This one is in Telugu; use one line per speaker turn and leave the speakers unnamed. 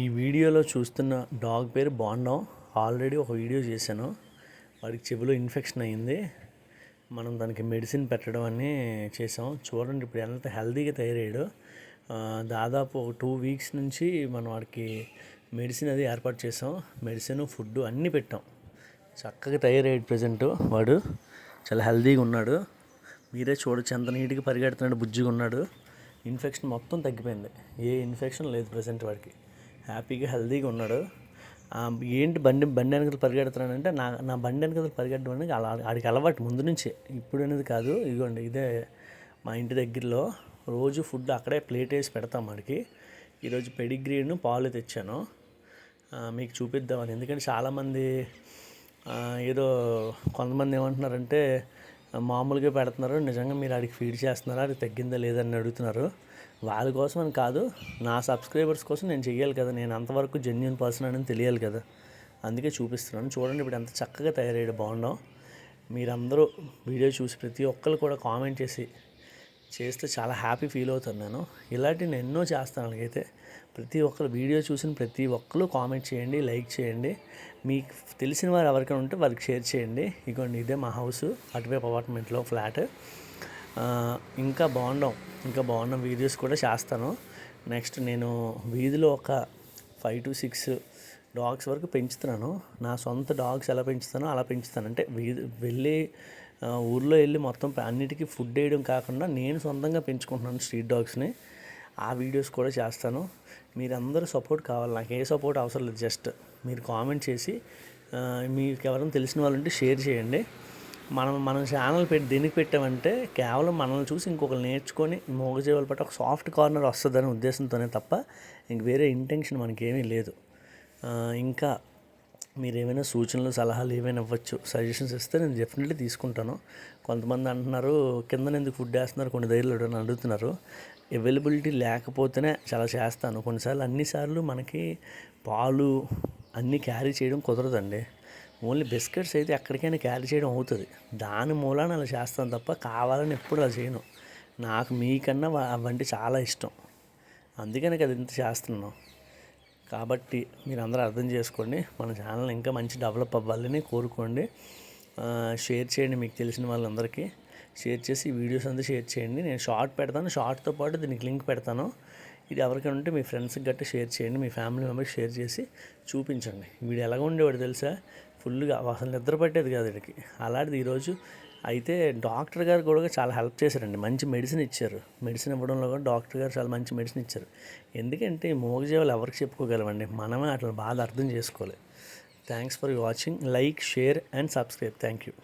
ఈ వీడియోలో చూస్తున్న డాగ్ పేరు బాండం. ఆల్రెడీ ఒక వీడియో చేశాను. వాడికి చెవిలో ఇన్ఫెక్షన్ అయ్యింది. మనం దానికి మెడిసిన్ పెట్టడం అని చేసాం. చూడండి ఇప్పుడు ఎంత హెల్తీగా తయారయ్యాడు. దాదాపు ఒక 2 వీక్స్ నుంచి మనం వాడికి మెడిసిన్ అది ఏర్పాటు చేసాం. మెడిసిన్ ఫుడ్ అన్నీ పెట్టాం. చక్కగా తయారయ్యాడు. ప్రజెంట్ వాడు చాలా హెల్తీగా ఉన్నాడు. మీరే చూడొచ్చు ఎంత నీట్గా పరిగెడుతున్నాడు, బుజ్జిగా ఉన్నాడు. ఇన్ఫెక్షన్ మొత్తం తగ్గిపోయింది. ఏ ఇన్ఫెక్షన్ లేదు ప్రజెంట్ వాడికి. హ్యాపీగా హెల్తీగా ఉన్నాడు. ఏంటి బండి వెనకాల పరిగెడుతున్నాడంటే నా బండి వెనకాల పరిగెట్టడం అనేది ఆడికి అలవాటు ముందు నుంచే, ఇప్పుడు అనేది కాదు. ఇదిగోండి ఇదే మా ఇంటి దగ్గరలో రోజు ఫుడ్ అక్కడే ప్లేట్ వేసి పెడతాం వాడికి. ఈరోజు పెడిగ్రీను పాలు తెచ్చాను మీకు చూపిద్దామని. ఎందుకంటే చాలామంది ఏదో కొంతమంది ఏమంటున్నారంటే మామూలుగా పెడుతున్నారు, నిజంగా మీరు ఆడికి ఫీడ్ చేస్తున్నారా, అది తగ్గిందా లేదని అడుగుతున్నారు. వాళ్ళ కోసం అని కాదు, నా సబ్స్క్రైబర్స్ కోసం నేను చెయ్యాలి కదా. నేను అంతవరకు జెన్యూన్ పర్సన్ అని తెలియాలి కదా, అందుకే చూపిస్తున్నాను. చూడండి ఇప్పుడు ఎంత చక్కగా తయారయ్యాడు బాగుండం. మీరందరూ వీడియో చూసి ప్రతి ఒక్కరు కూడా కామెంట్ చేస్తే చాలా హ్యాపీ ఫీల్ అవుతాను నేను. ఇలాంటివి నేను ఎన్నో చేస్తాను. అలాగైతే ప్రతి ఒక్కరు వీడియో చూసిన ప్రతి ఒక్కరు కామెంట్ చేయండి, లైక్ చేయండి. మీకు తెలిసిన వారు ఎవరికైనా ఉంటే వారికి షేర్ చేయండి. ఇదిగోండి ఇదే మా హౌస్, అటువైపు అపార్ట్మెంట్లో ఫ్లాట్. ఇంకా బాగుండం వీడియోస్ కూడా చేస్తాను. నెక్స్ట్ నేను వీధిలో ఒక 5 to 6 డాగ్స్ వరకు పెంచుతున్నాను. నా సొంత డాగ్స్ ఎలా పెంచుతానో అలా పెంచుతాను. అంటే ఊర్లో వెళ్ళి మొత్తం అన్నిటికీ ఫుడ్ వేయడం కాకుండా నేను సొంతంగా పెంచుకుంటున్నాను స్ట్రీట్ డాగ్స్ని. ఆ వీడియోస్ కూడా చేస్తాను. మీరందరూ సపోర్ట్ కావాలి. నాకు ఏ సపోర్ట్ అవసరం లేదు. జస్ట్ మీరు కామెంట్ చేసి మీకు ఎవరైనా తెలిసిన వాళ్ళు ఉంటే షేర్ చేయండి. మనం ఛానల్ దేనికి పెట్టామంటే కేవలం మనల్ని చూసి ఇంకొకరు నేర్చుకొని మూగజీవాల పట్ల ఒక సాఫ్ట్ కార్నర్ వస్తుందనే ఉద్దేశంతోనే తప్ప ఇంక వేరే ఇంటెన్షన్ మనకేమీ లేదు. ఇంకా మీరు ఏమైనా సూచనలు, సలహాలు ఏమైనా ఇవ్వచ్చు, సజెషన్స్ ఇస్తే నేను డెఫినెట్లీ తీసుకుంటాను. కొంతమంది అంటున్నారు కింద ఎందుకు ఫుడ్ వేస్తున్నారు, కొన్ని దగ్గరలో అని అడుగుతున్నారు. అవైలబిలిటీ లేకపోతేనే చాలా చేస్తాను. కొన్నిసార్లు అన్నిసార్లు మనకి పాలు అన్నీ క్యారీ చేయడం కుదరదండి. ఓన్లీ బిస్కెట్స్ అయితే ఎక్కడికైనా క్యారీ చేయడం అవుతుంది. దాని మూలాన అలా చేస్తాను తప్ప కావాలని ఎప్పుడు అలా చేయను. నాకు మీకన్నా అవంటే చాలా ఇష్టం, అందుకని కదా ఇంత చేస్తున్నాను. కాబట్టి మీరు అందరూ అర్థం చేసుకోండి. మన ఛానల్ ఇంకా మంచి డెవలప్ అవ్వాలని కోరుకోండి. షేర్ చేయండి, మీకు తెలిసిన వాళ్ళందరికీ షేర్ చేసి వీడియోస్ అంతా షేర్ చేయండి. నేను షార్ట్ పెడతాను, షార్ట్తో పాటు దీనికి లింక్ పెడతాను. ఇది ఎవరికైనా ఉంటే మీ ఫ్రెండ్స్కి గట్రా షేర్ చేయండి, మీ ఫ్యామిలీ మెంబర్స్కి షేర్ చేసి చూపించండి. వీడు ఎలాగ ఉండేవాడు తెలుసా, ఫుల్గా అసలు నిద్ర పట్టేది కాదు వీడికి. అలాంటిది ఈరోజు అయితే డాక్టర్ గారు కూడా చాలా హెల్ప్ చేశారండి. మంచి మెడిసిన్ ఇచ్చారు. మెడిసిన్ ఇవ్వడంలో కూడా డాక్టర్ గారు చాలా మంచి మెడిసిన్ ఇచ్చారు. ఎందుకంటే మూగజీవాలు ఎవరికి చెప్పుకోగలమండి, మనమే అట్లా బాధ అర్థం చేసుకోవాలి. Thanks for watching. Like, share and subscribe. Thank you.